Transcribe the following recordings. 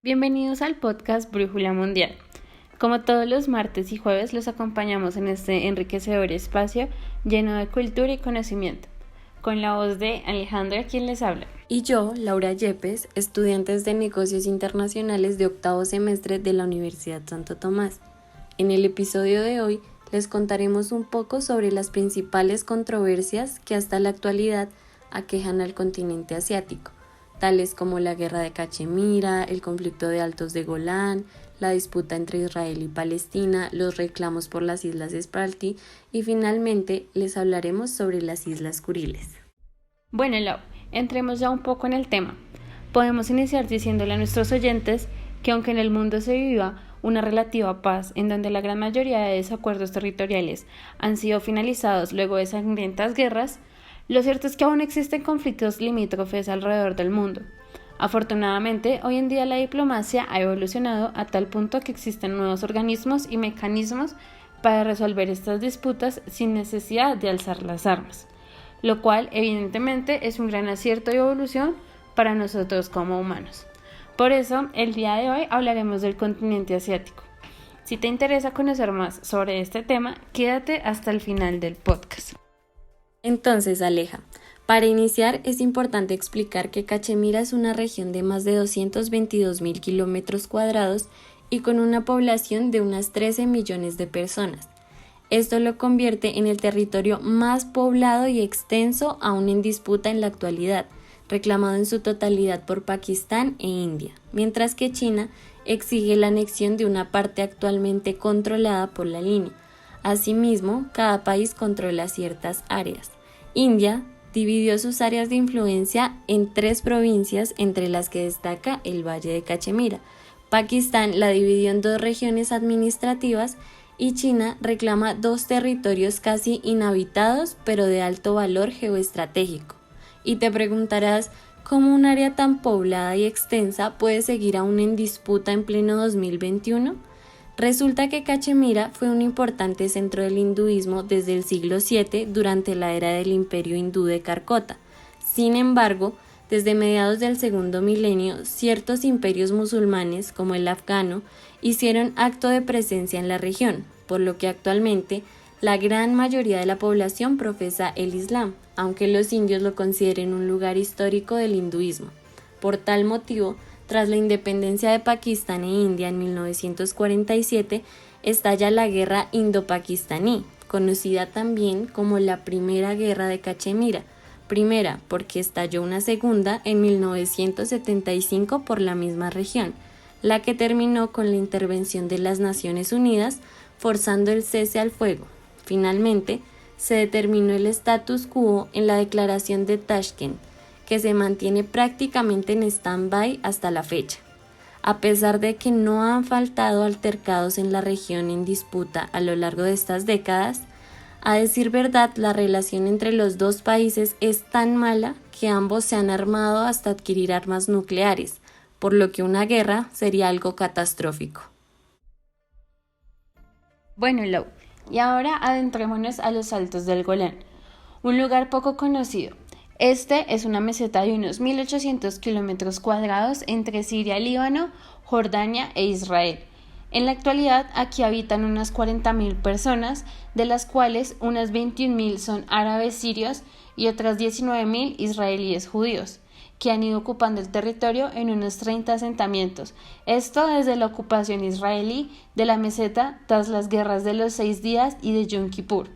Bienvenidos al podcast Brújula Mundial. Como todos los martes y jueves, los acompañamos en este enriquecedor espacio lleno de cultura y conocimiento, con la voz de Alejandra, quien les habla. Y yo, Laura Yepes, estudiantes de Negocios Internacionales de octavo semestre de la Universidad Santo Tomás. En el episodio de hoy les contaremos un poco sobre las principales controversias que hasta la actualidad aquejan al continente asiático, tales como la guerra de Cachemira, el conflicto de Altos de Golán, la disputa entre Israel y Palestina, los reclamos por las Islas Spratly y finalmente les hablaremos sobre las Islas Kuriles. Bueno, Lau, entremos ya un poco en el tema. Podemos iniciar diciéndole a nuestros oyentes que aunque en el mundo se viva una relativa paz en donde la gran mayoría de desacuerdos territoriales han sido finalizados luego de sangrientas guerras, lo cierto es que aún existen conflictos limítrofes alrededor del mundo. Afortunadamente, hoy en día la diplomacia ha evolucionado a tal punto que existen nuevos organismos y mecanismos para resolver estas disputas sin necesidad de alzar las armas, lo cual evidentemente es un gran acierto y evolución para nosotros como humanos. Por eso, el día de hoy hablaremos del continente asiático. Si te interesa conocer más sobre este tema, quédate hasta el final del podcast. Entonces, Aleja, para iniciar es importante explicar que Cachemira es una región de más de 222.000 kilómetros cuadrados y con una población de unas 13 millones de personas. Esto lo convierte en el territorio más poblado y extenso aún en disputa en la actualidad, reclamado en su totalidad por Pakistán e India, mientras que China exige la anexión de una parte actualmente controlada por la línea. Asimismo, cada país controla ciertas áreas. India dividió sus áreas de influencia en 3 provincias, entre las que destaca el Valle de Cachemira. Pakistán la dividió en 2 regiones administrativas y China reclama 2 territorios casi inhabitados, pero de alto valor geoestratégico. Y te preguntarás, ¿cómo un área tan poblada y extensa puede seguir aún en disputa en pleno 2021? Resulta que Cachemira fue un importante centro del hinduismo desde el siglo VII durante la era del imperio hindú de Calcuta. Sin embargo, desde mediados del segundo milenio, ciertos imperios musulmanes, como el afgano, hicieron acto de presencia en la región, por lo que actualmente la gran mayoría de la población profesa el Islam, aunque los indios lo consideren un lugar histórico del hinduismo. Por tal motivo, tras la independencia de Pakistán e India en 1947, estalla la Guerra Indo-Pakistaní, conocida también como la Primera Guerra de Cachemira. Primera, porque estalló una segunda en 1975 por la misma región, la que terminó con la intervención de las Naciones Unidas, forzando el cese al fuego. Finalmente, se determinó el status quo en la Declaración de Tashkent, que se mantiene prácticamente en stand-by hasta la fecha. A pesar de que no han faltado altercados en la región en disputa a lo largo de estas décadas, a decir verdad, la relación entre los dos países es tan mala que ambos se han armado hasta adquirir armas nucleares, por lo que una guerra sería algo catastrófico. Bueno, Lau, y ahora adentrémonos a los Altos del Golán, un lugar poco conocido. Este es una meseta de unos 1.800 kilómetros cuadrados entre Siria, Líbano, Jordania e Israel. En la actualidad, aquí habitan unas 40.000 personas, de las cuales unas 21.000 son árabes sirios y otras 19.000 israelíes judíos, que han ido ocupando el territorio en unos 30 asentamientos. Esto desde la ocupación israelí de la meseta tras las guerras de los 6 días y de Yom Kippur.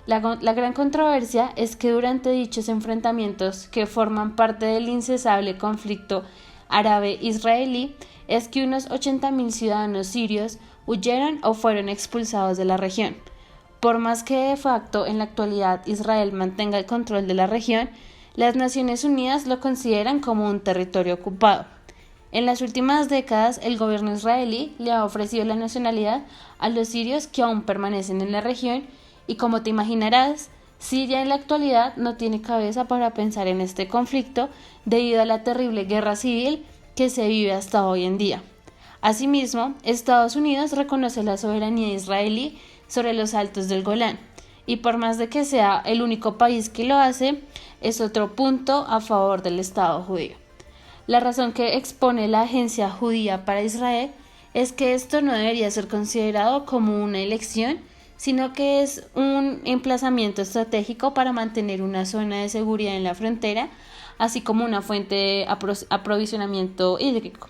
La gran controversia es que durante dichos enfrentamientos, que forman parte del incesable conflicto árabe-israelí, es que unos 80.000 ciudadanos sirios huyeron o fueron expulsados de la región. Por más que de facto en la actualidad Israel mantenga el control de la región, las Naciones Unidas lo consideran como un territorio ocupado. En las últimas décadas, el gobierno israelí le ha ofrecido la nacionalidad a los sirios que aún permanecen en la región y, como te imaginarás, Siria en la actualidad no tiene cabeza para pensar en este conflicto debido a la terrible guerra civil que se vive hasta hoy en día. Asimismo, Estados Unidos reconoce la soberanía israelí sobre los Altos del Golán, y por más de que sea el único país que lo hace, es otro punto a favor del Estado judío. La razón que expone la Agencia Judía para Israel es que esto no debería ser considerado como una elección, sino que es un emplazamiento estratégico para mantener una zona de seguridad en la frontera, así como una fuente de aprovisionamiento hídrico.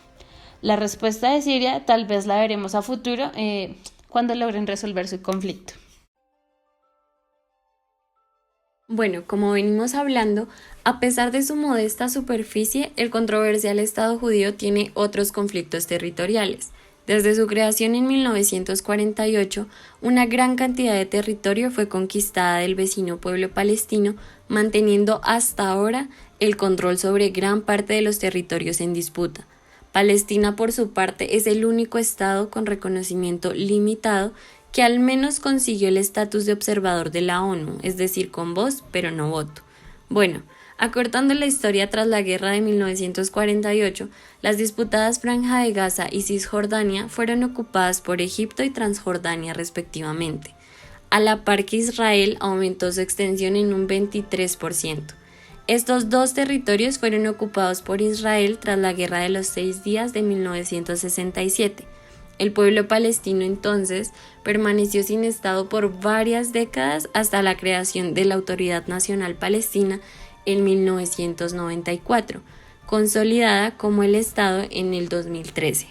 La respuesta de Siria tal vez la veremos a futuro cuando logren resolver su conflicto. Bueno, como venimos hablando, a pesar de su modesta superficie, el controversial Estado judío tiene otros conflictos territoriales. Desde su creación en 1948, una gran cantidad de territorio fue conquistada del vecino pueblo palestino, manteniendo hasta ahora el control sobre gran parte de los territorios en disputa. Palestina, por su parte, es el único Estado con reconocimiento limitado que al menos consiguió el estatus de observador de la ONU, es decir, con voz, pero no voto. Bueno, acortando la historia, tras la guerra de 1948, las disputadas Franja de Gaza y Cisjordania fueron ocupadas por Egipto y Transjordania respectivamente, a la par que Israel aumentó su extensión en un 23%. Estos dos territorios fueron ocupados por Israel tras la Guerra de los 6 días de 1967. El pueblo palestino entonces permaneció sin Estado por varias décadas hasta la creación de la Autoridad Nacional Palestina en 1994, consolidada como el Estado en el 2013.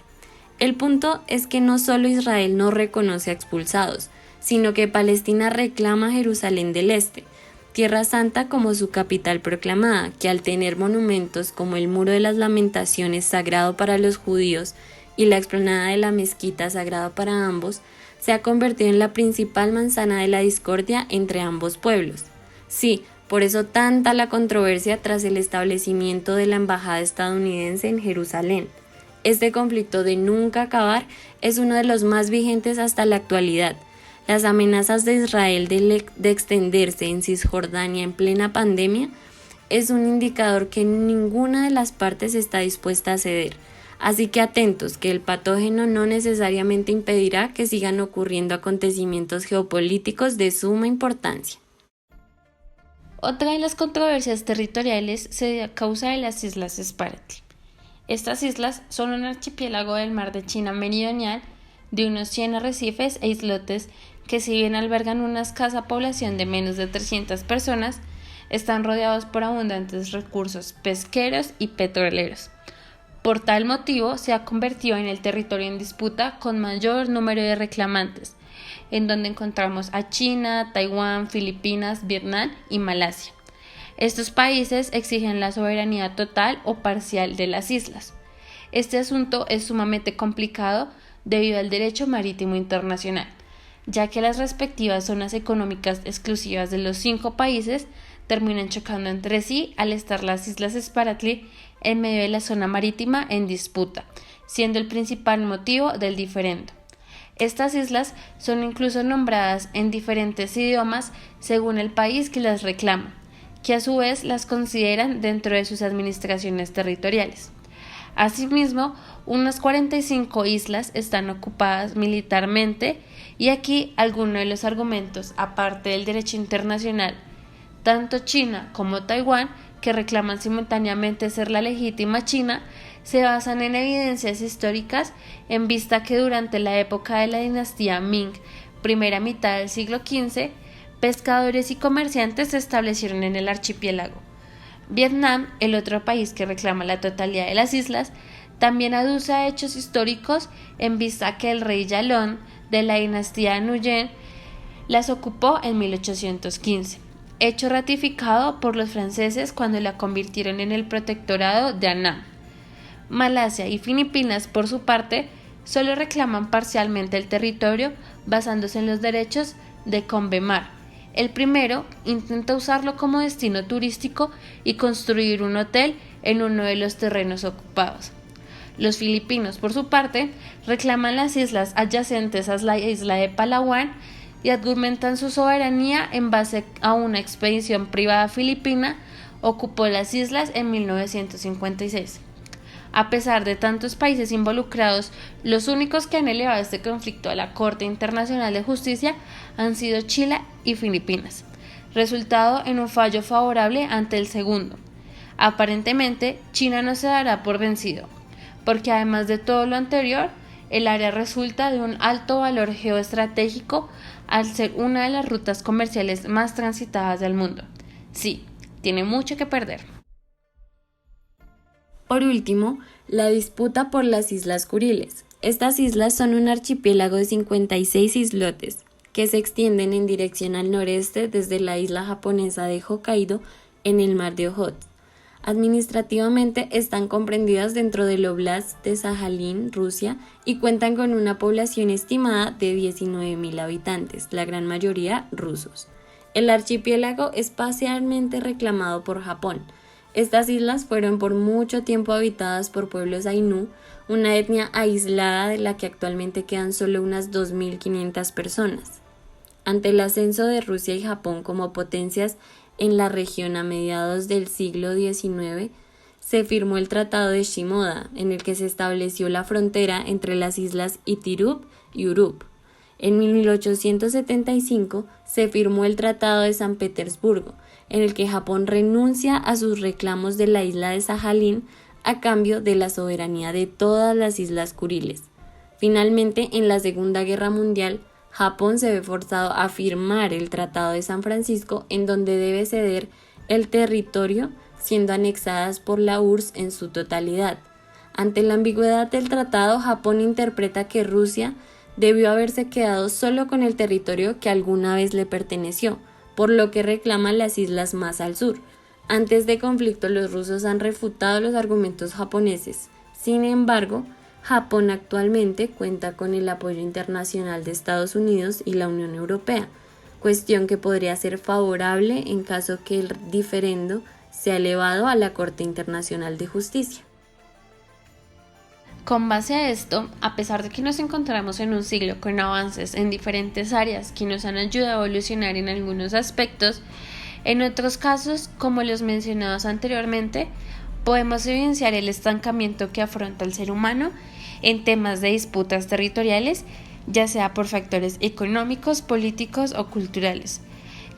El punto es que no solo Israel no reconoce a expulsados, sino que Palestina reclama Jerusalén del Este, Tierra Santa, como su capital proclamada, que al tener monumentos como el Muro de las Lamentaciones sagrado para los judíos y la explanada de la mezquita sagrada para ambos, se ha convertido en la principal manzana de la discordia entre ambos pueblos. Sí, por eso tanta la controversia tras el establecimiento de la embajada estadounidense en Jerusalén. Este conflicto de nunca acabar es uno de los más vigentes hasta la actualidad. Las amenazas de Israel de extenderse en Cisjordania en plena pandemia es un indicador que ninguna de las partes está dispuesta a ceder. Así que atentos, que el patógeno no necesariamente impedirá que sigan ocurriendo acontecimientos geopolíticos de suma importancia. Otra de las controversias territoriales se da a causa de las Islas Spratly. Estas islas son un archipiélago del mar de China meridional de unos 100 arrecifes e islotes que, si bien albergan una escasa población de menos de 300 personas, están rodeados por abundantes recursos pesqueros y petroleros. Por tal motivo, se ha convertido en el territorio en disputa con mayor número de reclamantes, en donde encontramos a China, Taiwán, Filipinas, Vietnam y Malasia. Estos países exigen la soberanía total o parcial de las islas. Este asunto es sumamente complicado debido al derecho marítimo internacional, ya que las respectivas zonas económicas exclusivas de los 5 países terminan chocando entre sí al estar las Islas Spratly en medio de la zona marítima en disputa, siendo el principal motivo del diferendo. Estas islas son incluso nombradas en diferentes idiomas según el país que las reclama, que a su vez las consideran dentro de sus administraciones territoriales. Asimismo, unas 45 islas están ocupadas militarmente, y aquí algunos de los argumentos, aparte del derecho internacional, tanto China como Taiwán, que reclaman simultáneamente ser la legítima China, se basan en evidencias históricas en vista que durante la época de la dinastía Ming, primera mitad del siglo XV, pescadores y comerciantes se establecieron en el archipiélago. Vietnam, el otro país que reclama la totalidad de las islas, también aduce a hechos históricos en vista que el rey Yalón de la dinastía Nguyen las ocupó en 1815. Hecho ratificado por los franceses cuando la convirtieron en el protectorado de Annam. Malasia y Filipinas, por su parte, solo reclaman parcialmente el territorio basándose en los derechos de Convemar. El primero intenta usarlo como destino turístico y construir un hotel en uno de los terrenos ocupados. Los filipinos, por su parte, reclaman las islas adyacentes a la isla de Palawan y argumentan su soberanía en base a una expedición privada filipina ocupó las islas en 1956. A pesar de tantos países involucrados, los únicos que han elevado este conflicto a la Corte Internacional de Justicia han sido Chile y Filipinas, resultado en un fallo favorable ante el segundo. Aparentemente, China no se dará por vencido, porque además de todo lo anterior, el área resulta de un alto valor geoestratégico al ser una de las rutas comerciales más transitadas del mundo. Sí, tiene mucho que perder. Por último, la disputa por las Islas Kuriles. Estas islas son un archipiélago de 56 islotes que se extienden en dirección al noreste desde la isla japonesa de Hokkaido en el mar de Ojotsk. Administrativamente están comprendidas dentro del Óblast de Sajalín, Rusia, y cuentan con una población estimada de 19.000 habitantes, la gran mayoría rusos. El archipiélago es parcialmente reclamado por Japón. Estas islas fueron por mucho tiempo habitadas por pueblos Ainu, una etnia aislada de la que actualmente quedan solo unas 2.500 personas. Ante el ascenso de Rusia y Japón como potencias en la región a mediados del siglo XIX, se firmó el Tratado de Shimoda, en el que se estableció la frontera entre las islas Itirup y Urup. En 1875 se firmó el Tratado de San Petersburgo, en el que Japón renuncia a sus reclamos de la isla de Sajalín a cambio de la soberanía de todas las Islas Kuriles. Finalmente, en la Segunda Guerra Mundial, Japón se ve forzado a firmar el Tratado de San Francisco, en donde debe ceder el territorio, siendo anexadas por la URSS en su totalidad. Ante la ambigüedad del tratado, Japón interpreta que Rusia debió haberse quedado solo con el territorio que alguna vez le perteneció, por lo que reclama las islas más al sur. Antes de conflicto, los rusos han refutado los argumentos japoneses. Sin embargo, Japón actualmente cuenta con el apoyo internacional de Estados Unidos y la Unión Europea, cuestión que podría ser favorable en caso que el diferendo sea elevado a la Corte Internacional de Justicia. Con base a esto, a pesar de que nos encontramos en un siglo con avances en diferentes áreas que nos han ayudado a evolucionar en algunos aspectos, en otros casos, como los mencionados anteriormente, podemos evidenciar el estancamiento que afronta el ser humano en temas de disputas territoriales, ya sea por factores económicos, políticos o culturales,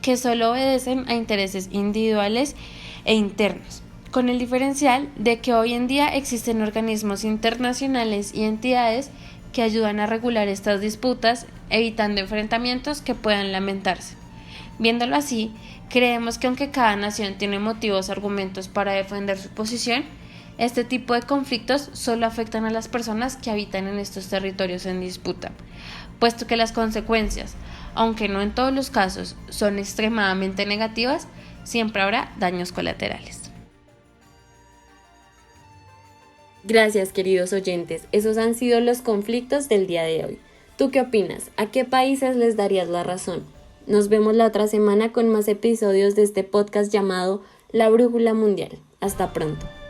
que solo obedecen a intereses individuales e internos, con el diferencial de que hoy en día existen organismos internacionales y entidades que ayudan a regular estas disputas, evitando enfrentamientos que puedan lamentarse. Viéndolo así, creemos que aunque cada nación tiene motivos o argumentos para defender su posición, este tipo de conflictos solo afectan a las personas que habitan en estos territorios en disputa, puesto que las consecuencias, aunque no en todos los casos, son extremadamente negativas, siempre habrá daños colaterales. Gracias, queridos oyentes. Esos han sido los conflictos del día de hoy. ¿Tú qué opinas? ¿A qué países les darías la razón? Nos vemos la otra semana con más episodios de este podcast llamado La Brújula Mundial. Hasta pronto.